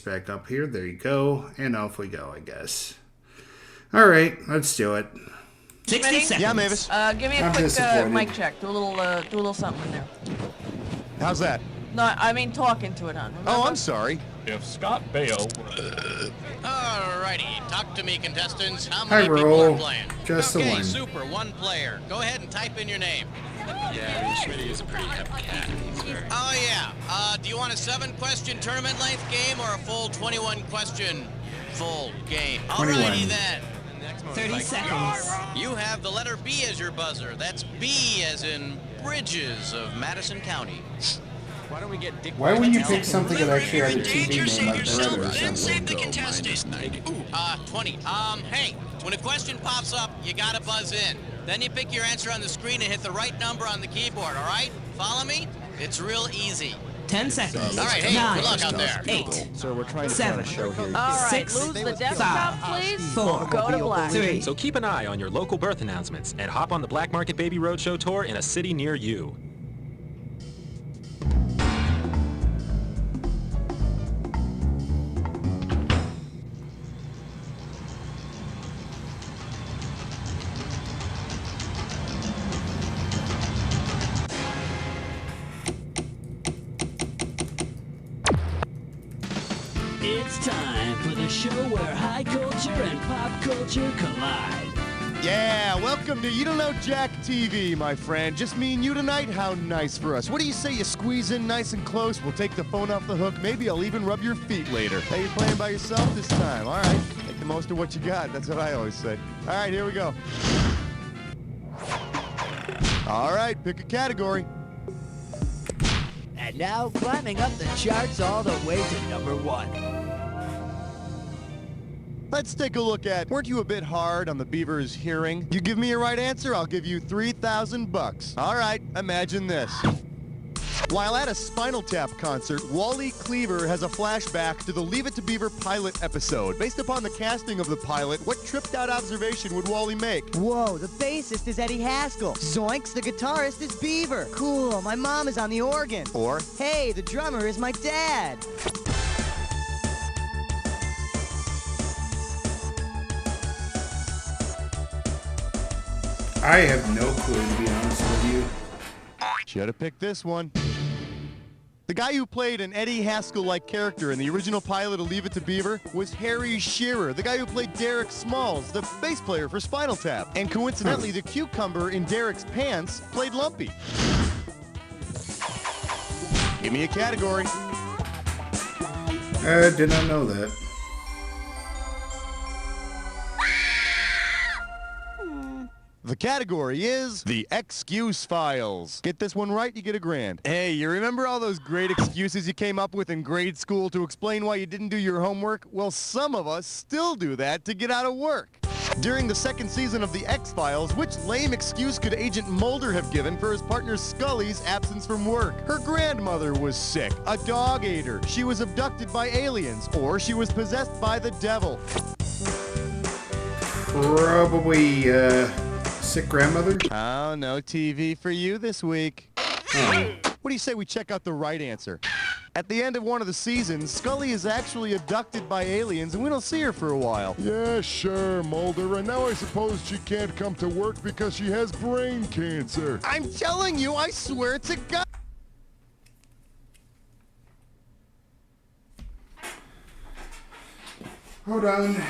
back up here. There you go. And off we go, I guess. All right, let's do it. 60 seconds. Yeah, Mavis. Give me a quick mic check. Do a little something in there. How's that? No, I mean talking to it, hon. Oh, I'm sorry. If Scott Baio... Alrighty, talk to me, contestants. How many people roll. are playing? Just the okay, one. super, one player. Go ahead and type in your name. Yeah, I mean, Schmitty is a pretty hep cat. He's very... Oh, yeah. Do you want a 7-question tournament-length game or a full 21-question full game? 21. Alrighty, then. 30 seconds. You have the letter B as your buzzer. That's B as in Bridges of Madison County. Why don't we get Dick... Why wouldn't you pick something that actually had a TV danger, name save like yourself, Brother or then save the something? contestant. Ooh, 20. Hey, when a question pops up, you gotta buzz in. Then you pick your answer on the screen and hit the right number on the keyboard, all right? Follow me? It's real easy. 10 seconds. All right, hey, 9, good luck out there. 8, So we're trying to 7. run a show here. All right, 6, lose the desktop, please. 4, go to black. 3. So keep an eye on your local birth announcements and hop on the Black Market Baby Roadshow tour in a city near you. It's time for the show where high culture and pop culture collide. Yeah, welcome to You Don't Know Jack TV, my friend. Just me and you tonight? How nice for us. What do you say you squeeze in nice and close? We'll take the phone off the hook. Maybe I'll even rub your feet later. Hey, you're playing by yourself this time. All right, make the most of what you got. That's what I always say. All right, here we go. All right, pick a category. And now climbing up the charts all the way to number 1. Let's take a look at, weren't you a bit hard on the beaver's hearing? You give me a right answer, I'll give you $3,000. All right, imagine this. While at a Spinal Tap concert, Wally Cleaver has a flashback to the Leave It to Beaver pilot episode. Based upon the casting of the pilot, what tripped-out observation would Wally make? Whoa, the bassist is Eddie Haskell. Zoinks, the guitarist is Beaver. Cool, my mom is on the organ. Or, Hey, the drummer is my dad. I have no clue, to be honest with you. should have picked this one. The guy who played an Eddie Haskell-like character in the original pilot of Leave It to Beaver was Harry Shearer, the guy who played Derek Smalls, the bass player for Spinal Tap. And coincidentally, the cucumber in Derek's pants played Lumpy. Give me a category. I did not know that. The category is The Excuse Files. Get this one right, you get $1,000. Hey, you remember all those great excuses you came up with in grade school to explain why you didn't do your homework? Well, some of us still do that to get out of work. During the second season of The X-Files, which lame excuse could Agent Mulder have given for his partner Scully's absence from work? Her grandmother was sick, a dog ate her, she was abducted by aliens, or she was possessed by the devil. Probably, sick grandmother? Oh, no TV for you this week. Oh. What do you say we check out the right answer? At the end of one of the seasons, Scully is actually abducted by aliens, and we don't see her for a while. Yeah, sure, Mulder. And now I suppose she can't come to work because she has brain cancer. I'm telling you, I swear to God. Hold on.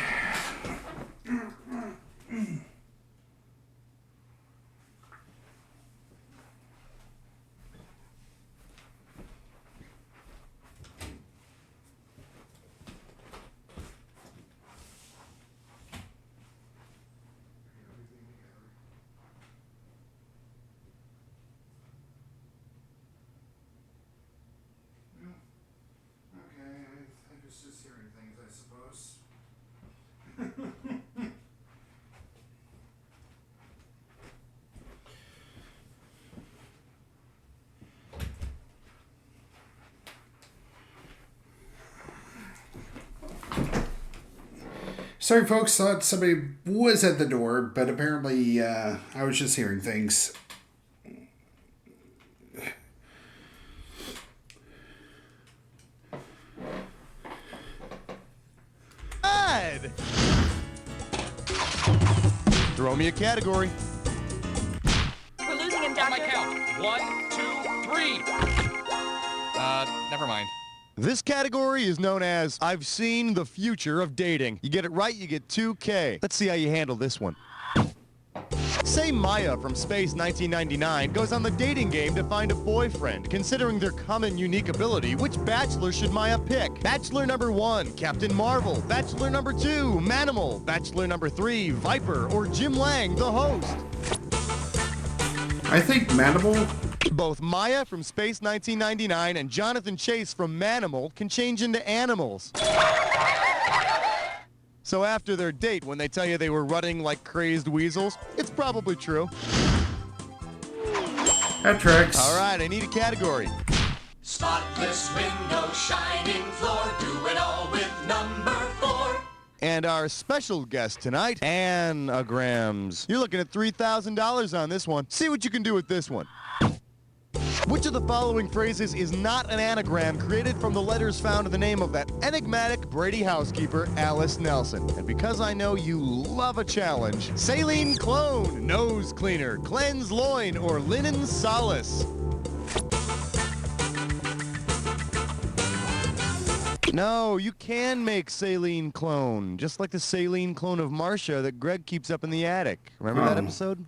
Sorry, folks. Thought somebody was at the door, but apparently I was just hearing things. red. Throw me a category. We're losing him, On my Doctor. count. 1, 2, 3. Never mind. This category is known as I've Seen the Future of Dating. You get it right, you get 2K. Let's see how you handle this one. Say Maya from Space 1999 goes on the dating game to find a boyfriend. Considering their common unique ability, which bachelor should Maya pick? Bachelor number 1, Captain Marvel. Bachelor number 2, Manimal. Bachelor number 3, Viper. Or Jim Lang, the host. I think Manimal. Both Maya from Space 1999 and Jonathan Chase from Manimal can change into animals. So after their date, when they tell you they were running like crazed weasels, it's probably true. That tracks. All right, I need a category. Spotless window, shining floor, do it all with number 4. And our special guest tonight, anagrams. You're looking at $3,000 on this one. See what you can do with this one. Which of the following phrases is not an anagram created from the letters found in the name of that enigmatic Brady housekeeper, Alice Nelson? And because I know you love a challenge, saline clone, nose cleaner, cleanse loin, or linen solace. No, you can make saline clone, just like the saline clone of Marcia that Greg keeps up in the attic. Remember that episode?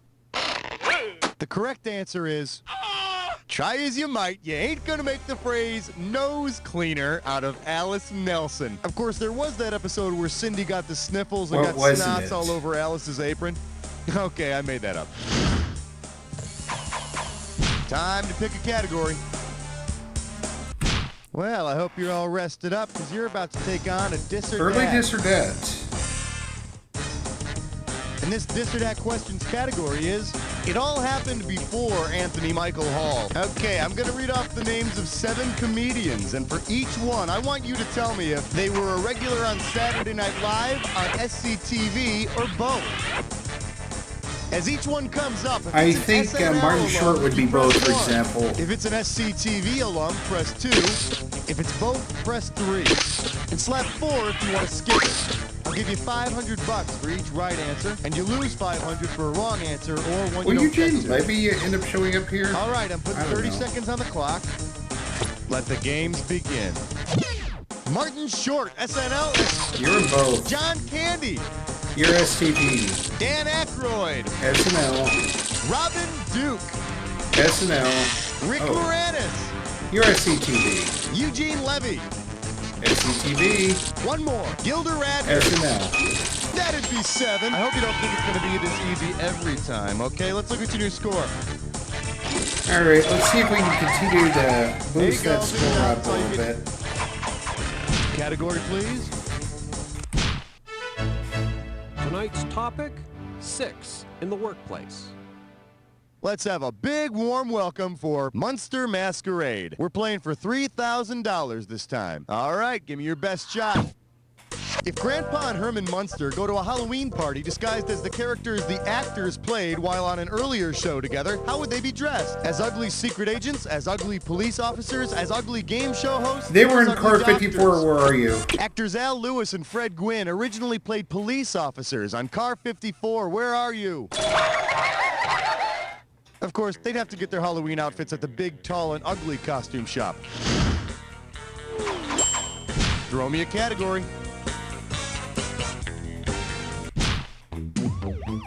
The correct answer is... Try as you might, you ain't gonna make the phrase nose cleaner out of Alice Nelson. Of course, there was that episode where Cindy got the sniffles and got snots all over Alice's apron. Okay, I made that up. Time to pick a category. Well, I hope you're all rested up because you're about to take on a Dis or Early Dat. Dis or Dat. And this Dis or Dat questions category is, it all happened before Anthony Michael Hall. Okay, I'm going to read off the names of 7 comedians, and for each one, I want you to tell me if they were a regular on Saturday Night Live, on SCTV, or both. As each one comes up, if I it's an think SNL Martin alum, Short would be you press both, for 1. example. If it's an SCTV alum, press 2. If it's both, press 3. And slap 4 if you want to skip it. I'll give you $500 for each right answer, and you lose $500 for a wrong answer or one Will you don't Eugene get to. Levy end up showing up here? All right, I'm putting I don't 30 know. seconds on the clock. Let the games begin. Martin Short, SNL. You're in both. John Candy. You're STP. Dan Aykroyd. SNL. Robin Duke. SNL. Rick Oh. Moranis. You're SCTV. Eugene Levy. SCTV. One more. Gilda Radner. SNL. That'd be 7. I hope you don't think it's going to be this easy every time, okay? Let's look at your new score. All right, let's see if we can continue to There you boost go, that score Big up Dog, a little so you bit. Category, please. Tonight's topic, 6 in the workplace. Let's have a big warm welcome for Munster Masquerade. We're playing for $3,000 this time. All right, give me your best shot. If Grandpa and Herman Munster go to a Halloween party disguised as the characters the actors played while on an earlier show together, how would they be dressed? As ugly secret agents, as ugly police officers, as ugly game show hosts? They or were as in ugly Car doctors? 54, Where Are You? Actors Al Lewis and Fred Gwynn originally played police officers on Car 54, Where Are You? Of course, they'd have to get their Halloween outfits at the Big, Tall, and Ugly costume shop. Throw me a category.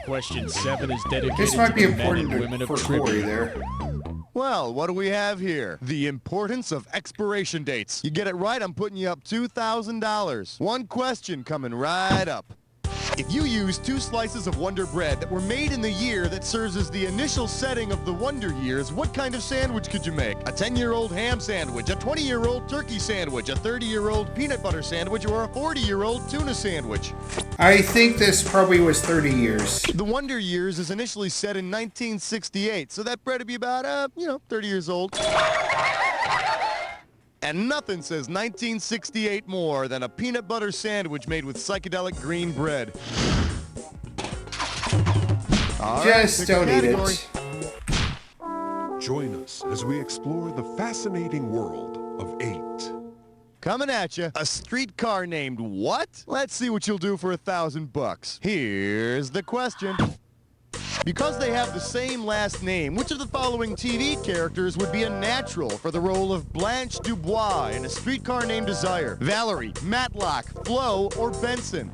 Question 7 is dedicated This might to be the men and important women for of Corey trivia. there. Well, what do we have here? The importance of expiration dates. You get it right, I'm putting you up $2,000. One question coming right up. If you use 2 slices of Wonder Bread that were made in the year that serves as the initial setting of the Wonder Years, what kind of sandwich could you make? A 10-year-old ham sandwich, a 20-year-old turkey sandwich, a 30-year-old peanut butter sandwich, or a 40-year-old tuna sandwich? I think this probably was 30 years. The Wonder Years is initially set in 1968, so that bread would be about, 30 years old. And nothing says 1968 more than a peanut butter sandwich made with psychedelic green bread. All right, Just pick a don't eat category. Join us as we explore the fascinating world of 8. Coming at you. A streetcar named what? Let's see what you'll do for $1,000. Here's the question. Because they have the same last name, which of the following TV characters would be a natural for the role of Blanche Dubois in A Streetcar Named Desire? Valerie, Matlock, Flo, or Benson?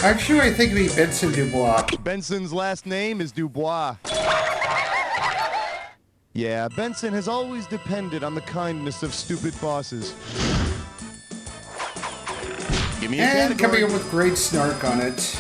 Actually, I think it'd be Benson Dubois. Benson's last name is Dubois. Yeah, Benson has always depended on the kindness of stupid bosses. Give me a And category. coming in with great snark on it.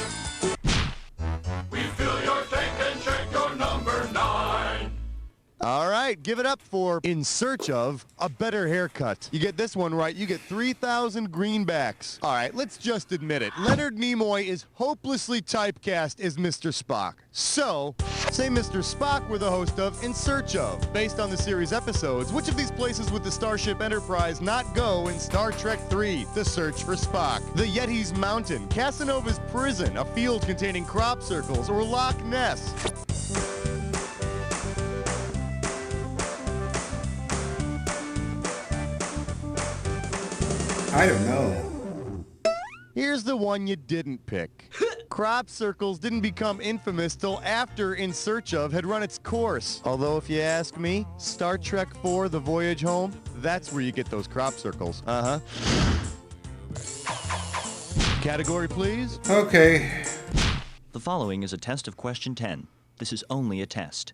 All right, give it up for In Search of a Better Haircut. You get this one right, you get 3,000 greenbacks. All right, let's just admit it. Leonard Nimoy is hopelessly typecast as Mr. Spock. So, say Mr. Spock were the host of In Search of. Based on the series episodes, which of these places would the Starship Enterprise not go in Star Trek III, The Search for Spock? The Yeti's Mountain, Casanova's Prison, a field containing crop circles, or Loch Ness? I don't know. Here's the one you didn't pick. Crop circles didn't become infamous till after In Search of had run its course. Although if you ask me, Star Trek IV, The Voyage Home, that's where you get those crop circles. Uh-huh. Category, please. Okay. The following is a test of question 10. This is only a test.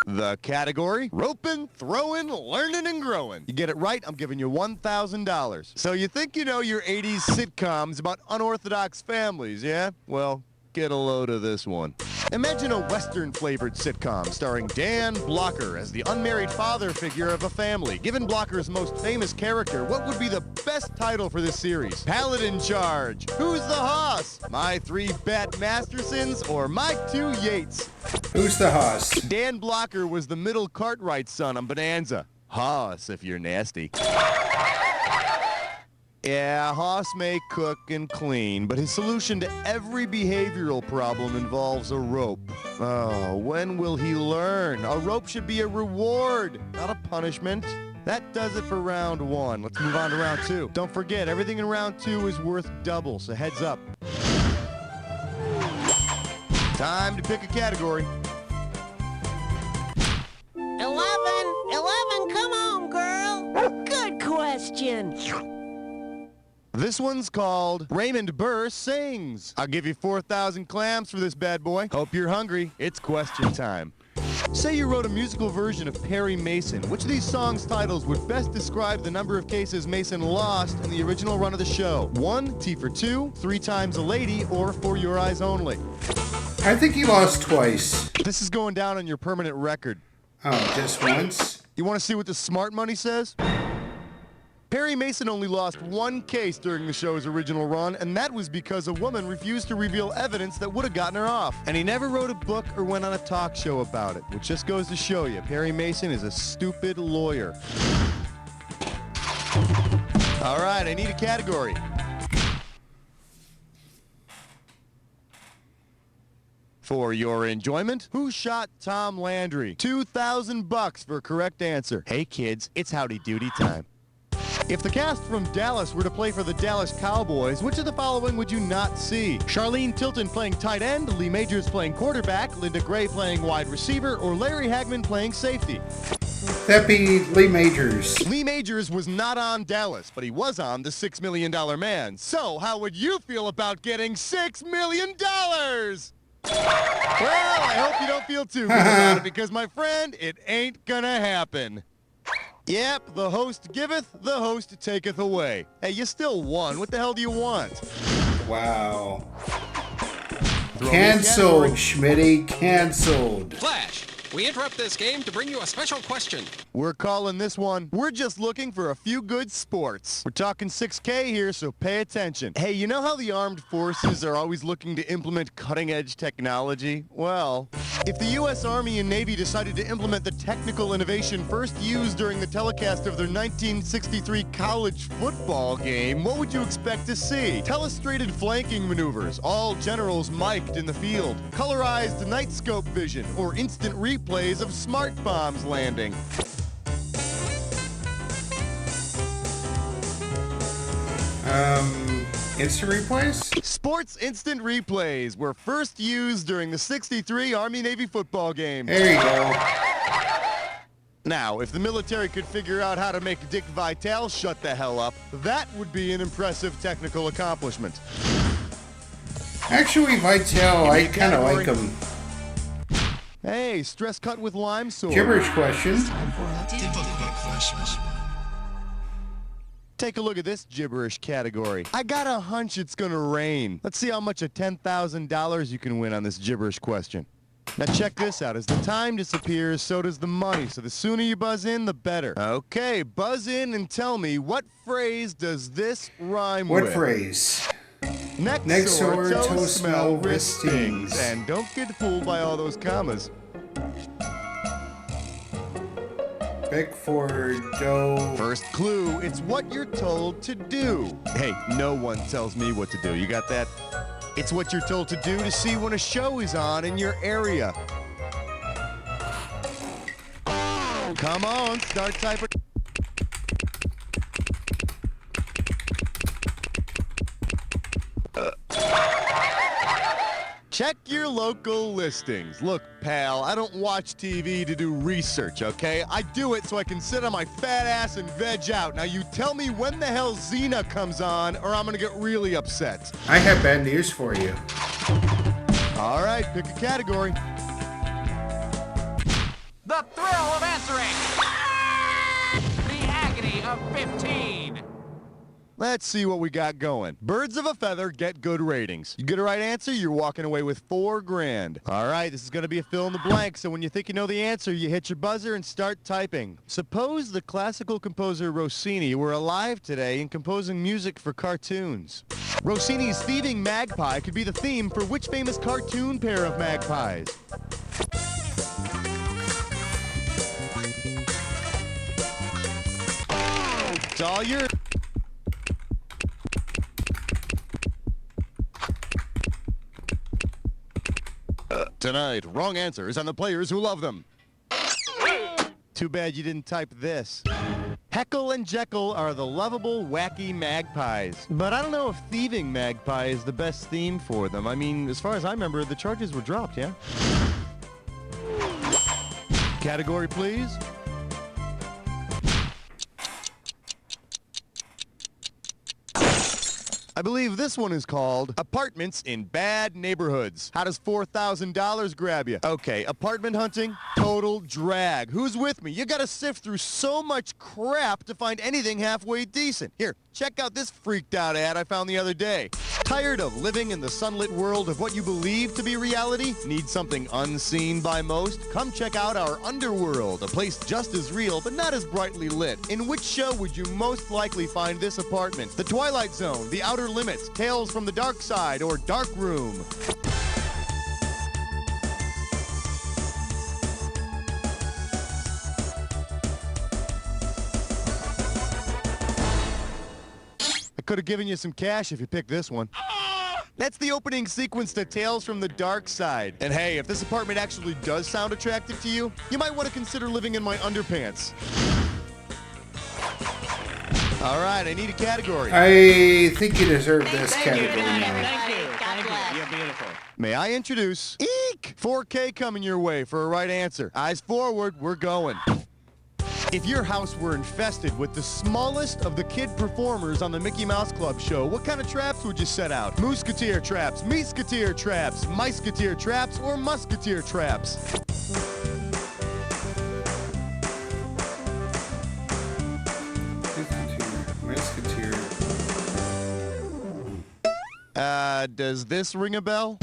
The category, roping, throwing, learning, and growing. You get it right, I'm giving you $1,000. So you think you know your 80s sitcoms about unorthodox families, yeah? Well, get a load of this one. Imagine a Western-flavored sitcom starring Dan Blocker as the unmarried father figure of a family. Given Blocker's most famous character, what would be the best title for this series? Paladin Charge, Who's the Hoss? My Three Bat Mastersons, or My Two Yates? Who's the Hoss? Dan Blocker was the middle Cartwright son on Bonanza. Hoss, if you're nasty. Yeah, Hoss may cook and clean, but his solution to every behavioral problem involves a rope. Oh, when will he learn? A rope should be a reward, not a punishment. That does it for round one. Let's move on to round two. Don't forget, everything in round two is worth double, so heads up. Time to pick a category. 11, come on, girl. Good question. This one's called Raymond Burr Sings. I'll give you 4,000 clams for this bad boy. Hope you're hungry. It's question time. Say you wrote a musical version of Perry Mason. Which of these songs' titles would best describe the number of cases Mason lost in the original run of the show? 1, T for 2, 3 Times a Lady, or For Your Eyes Only? I think he lost twice. This is going down on your permanent record. Oh, just once? You want to see what the smart money says? Perry Mason only lost 1 case during the show's original run, and that was because a woman refused to reveal evidence that would have gotten her off. And he never wrote a book or went on a talk show about it, which just goes to show you, Perry Mason is a stupid lawyer. All right, I need a category. For your enjoyment, who shot Tom Landry? $2,000 for a correct answer. Hey kids, it's howdy doody time. If the cast from Dallas were to play for the Dallas Cowboys, which of the following would you not see? Charlene Tilton playing tight end, Lee Majors playing quarterback, Linda Gray playing wide receiver, or Larry Hagman playing safety? That'd be Lee Majors. Lee Majors was not on Dallas, but he was on The $6 Million Man. So how would you feel about getting $6 million? Well, I hope you don't feel too good about it, because, my friend, it ain't gonna happen. Yep, the host giveth, the host taketh away. Hey, you still won. What the hell do you want? Wow. Cancelled, Schmitty. Cancelled. Flash, we interrupt this game to bring you a special question. We're calling this one, we're just looking for a few good sports. We're talking 6K here, so pay attention. Hey, you know how the armed forces are always looking to implement cutting-edge technology? Well, if the U.S. Army and Navy decided to implement the technical innovation first used during the telecast of their 1963 college football game, what would you expect to see? Telestrated flanking maneuvers, all generals mic'd in the field, colorized night scope vision, or instant replays of smart bombs landing. Instant replays? Sports instant replays were first used during the '63 Army-Navy football game. There you go. Now, if the military could figure out how to make Dick Vitale shut the hell up, that would be an impressive technical accomplishment. Actually, Vitale, I kind of like him. Hey, stress cut with lime sword. Gibberish question. Take a look at this gibberish category. I got a hunch it's gonna rain. Let's see how much of $10,000 you can win on this gibberish question. Now check this out. As the time disappears, so does the money. So the sooner you buzz in, the better. Okay, buzz in and tell me, what phrase does this rhyme with? What phrase? Neck sore, toe smell, smell, wrist stings. And don't get fooled by all those commas. Bickford, dough. First clue, it's what you're told to do. Hey, no one tells me what to do. You got that? It's what you're told to do to see when a show is on in your area. Come on, start typing. Check your local listings. Look, pal, I don't watch TV to do research, okay? I do it so I can sit on my fat ass and veg out. Now you tell me when the hell Xena comes on, or I'm gonna get really upset. I have bad news for you. All right, pick a category. The thrill of answering! The agony of 15! Let's see what we got going. Birds of a feather get good ratings. You get a right answer, you're walking away with $4 grand. All right, this is going to be a fill in the blank, so when you think you know the answer, you hit your buzzer and start typing. Suppose the classical composer Rossini were alive today and composing music for cartoons. Rossini's Thieving Magpie could be the theme for which famous cartoon pair of magpies? It's all yours. Tonight, wrong answers and the players who love them. Too bad you didn't type this. Heckle and Jekyll are the lovable, wacky magpies. But I don't know if Thieving Magpie is the best theme for them. I mean, as far as I remember, the charges were dropped, yeah? Category, please. I believe this one is called Apartments in Bad Neighborhoods. How does $4,000 grab you? Okay, apartment hunting, total drag. Who's with me? You gotta sift through so much crap to find anything halfway decent. Here, check out this freaked out ad I found the other day. Tired of living in the sunlit world of what you believe to be reality? Need something unseen by most? Come check out our Underworld, a place just as real but not as brightly lit. In which show would you most likely find this apartment? The Twilight Zone, The Outer Limits, Tales from the Dark Side, or Dark Room? I could have given you some cash if you picked this one. That's the opening sequence to Tales from the Dark Side. And hey, if this apartment actually does sound attractive to you, you might want to consider living in my underpants. All right, I need a category. I think you deserve this category now. Thank you. Thank you. You're beautiful. May I introduce Eek! 4K coming your way for a right answer. Eyes forward, we're going. If your house were infested with the smallest of the kid performers on the Mickey Mouse Club show, what kind of traps would you set out? Musketeer traps, Meesketeer traps, Miceketeer traps, or Musketeer traps? Does this ring a bell?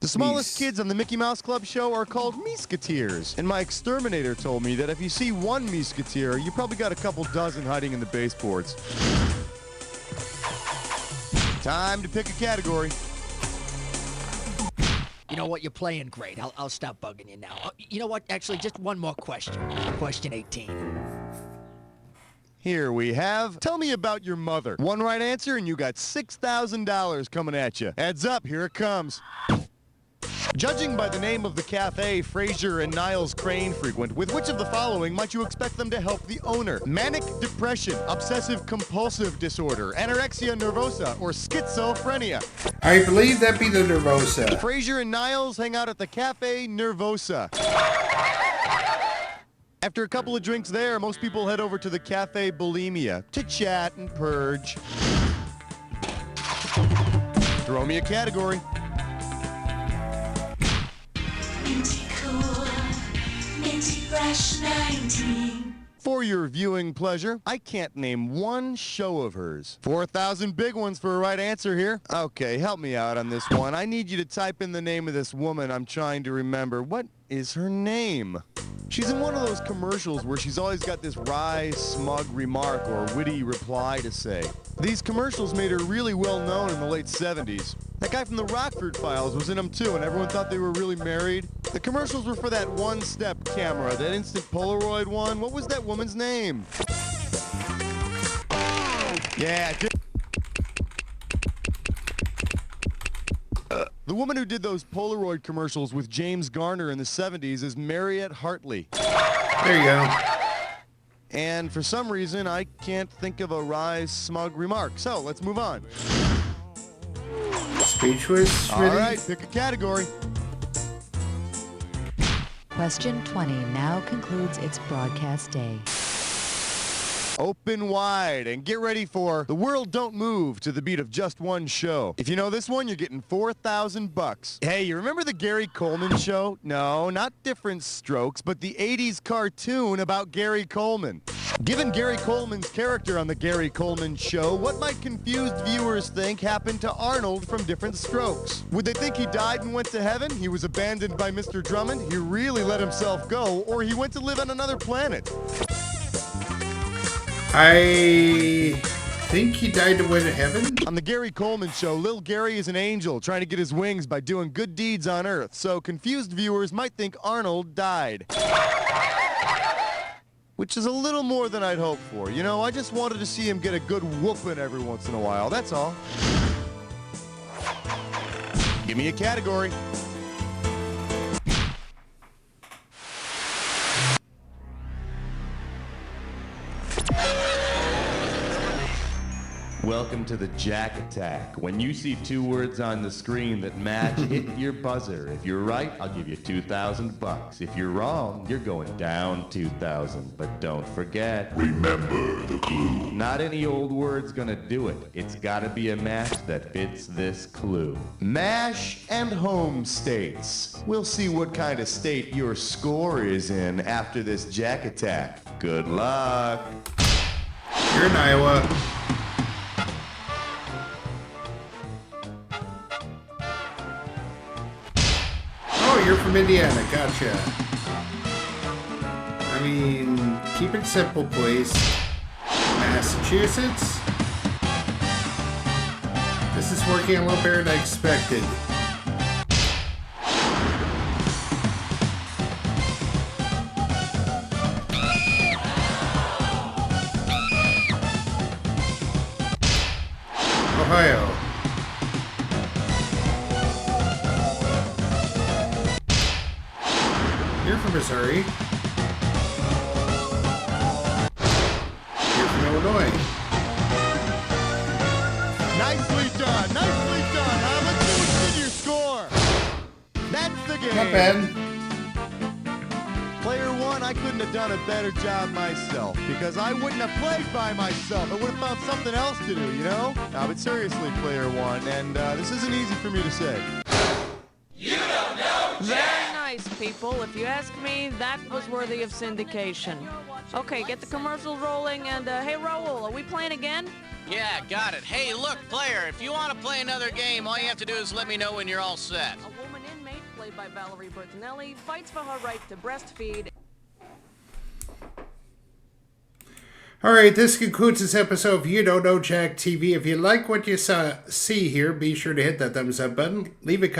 The smallest kids on the Mickey Mouse Club show are called Meesketeers. And my exterminator told me that if you see one Meesketeer, you probably got a couple dozen hiding in the baseboards. Time to pick a category. You know what? You're playing great. I'll stop bugging you now. You know what? Actually, just one more question. Question 18. Here we have, tell me about your mother. One right answer and you got $6,000 coming at you. Heads up, here it comes. Judging by the name of the cafe Fraser and Niles Crane frequent, with which of the following might you expect them to help the owner? Manic depression, obsessive-compulsive disorder, anorexia nervosa, or schizophrenia? I believe that'd be the Nervosa. Fraser and Niles hang out at the Cafe Nervosa. After a couple of drinks there, most people head over to the Cafe Bulimia to chat and purge. Throw me a category. Minty cool, minty fresh 19. For your viewing pleasure, I can't name one show of hers. 4,000 big ones for a right answer here. Okay, help me out on this one. I need you to type in the name of this woman I'm trying to remember. What is her name? She's in one of those commercials where she's always got this wry, smug remark or witty reply to say. These commercials made her really well known in the late 70s. That guy from the Rockford Files was in them too, and everyone thought they were really married. The commercials were for that one-step camera, that instant Polaroid one. What was that woman's name? Yeah, the woman who did those Polaroid commercials with James Garner in the 70s is Mariette Hartley. There you go. And for some reason, I can't think of a wry, smug remark. So, let's move on. Speechless. All right, pick a category. Question 20 now concludes its broadcast day. Open wide and get ready for The World Don't Move to the beat of just one show. If you know this one, you're getting $4,000. Hey, you remember the Gary Coleman show? No, not Different Strokes, but the 80s cartoon about Gary Coleman. Given Gary Coleman's character on the Gary Coleman show, what might confused viewers think happened to Arnold from Different Strokes? Would they think he died and went to heaven? He was abandoned by Mr. Drummond? He really let himself go? Or he went to live on another planet? I think he died to win to heaven. On the Gary Coleman show, Lil Gary is an angel trying to get his wings by doing good deeds on Earth, so confused viewers might think Arnold died. Which is a little more than I'd hoped for. You know, I just wanted to see him get a good whooping every once in a while, that's all. Give me a category. Welcome to the Jack Attack. When you see two words on the screen that match, hit your buzzer. If you're right, I'll give you $2,000. If you're wrong, you're going down 2,000. But don't forget, remember the clue. Not any old word's gonna do it. It's gotta be a match that fits this clue. Mash and home states. We'll see what kind of state your score is in after this Jack Attack. Good luck. You're in Iowa. Oh, you're from Indiana. Gotcha. I mean, keep it simple, please. Massachusetts. This is working a little better than I expected. Ohio. You're from Missouri. You're from Illinois. Nicely done. Nicely done, huh? Let's see what's in your score. That's the game. Not bad. Player one, I couldn't have done a better job myself because I wouldn't have played by myself. I would have found something else to do, you know? No, but seriously, player one, and this isn't easy for me to say. You don't know Jack! Very nice, people. If you ask me, that was worthy of syndication. Okay, get the commercials rolling, and hey, Raul, are we playing again? Yeah, got it. Hey, look, player, if you want to play another game, all you have to do is let me know when you're all set. A woman inmate, played by Valerie Bertinelli, fights for her right to breastfeed. All right, this concludes this episode of You Don't Know Jack TV. If you like what you see here, be sure to hit that thumbs up button, leave a comment.